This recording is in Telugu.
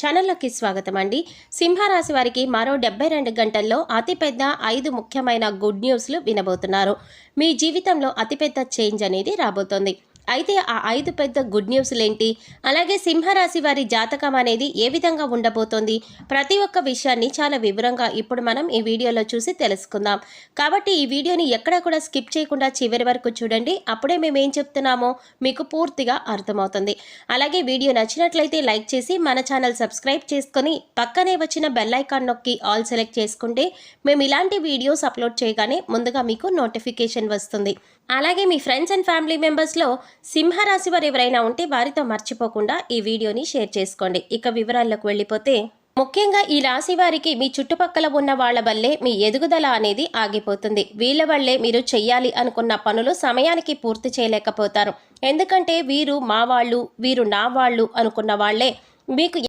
ఛానల్లోకి స్వాగతం అండి. సింహరాశి వారికి మరో 72 గంటల్లో అతిపెద్ద 5 ముఖ్యమైన గుడ్ న్యూస్లు వినబోతున్నారు. మీ జీవితంలో అతిపెద్ద చేంజ్ అనేది రాబోతోంది. అయితే ఆ 5 పెద్ద గుడ్ న్యూస్లేంటి, అలాగే సింహరాశి వారి జాతకం అనేది ఏ విధంగా ఉండబోతోంది, ప్రతి ఒక్క విషయాన్ని చాలా వివరంగా ఇప్పుడు మనం ఈ వీడియోలో చూసి తెలుసుకుందాం. కాబట్టి ఈ వీడియోని ఎక్కడా కూడా స్కిప్ చేయకుండా చివరి వరకు చూడండి. అప్పుడే మేము ఏం చెప్తున్నామో మీకు పూర్తిగా అర్థమవుతుంది. అలాగే వీడియో నచ్చినట్లయితే లైక్ చేసి మన ఛానల్ సబ్స్క్రైబ్ చేసుకొని పక్కనే వచ్చిన బెల్ ఐకాన్ నొక్కి ఆల్ సెలెక్ట్ చేసుకుంటే మేము ఇలాంటి వీడియోస్ అప్లోడ్ చేయగానే ముందుగా మీకు నోటిఫికేషన్ వస్తుంది. అలాగే మీ ఫ్రెండ్స్ అండ్ ఫ్యామిలీ మెంబర్స్లో సింహరాశి వారు ఎవరైనా ఉంటే వారితో మర్చిపోకుండా ఈ వీడియోని షేర్ చేసుకోండి. ఇక వివరాల్లోకి వెళ్ళిపోతే, ముఖ్యంగా ఈ రాశి వారికి మీ చుట్టుపక్కల ఉన్న వాళ్ళ వల్లే మీ ఎదుగుదల అనేది ఆగిపోతుంది. వీళ్ళ వల్లే మీరు చెయ్యాలి అనుకున్న పనులు సమయానికి పూర్తి చేయలేకపోతారు. ఎందుకంటే వీరు మా వాళ్ళు, వీరు నా వాళ్ళు అనుకున్న వాళ్ళే మీకు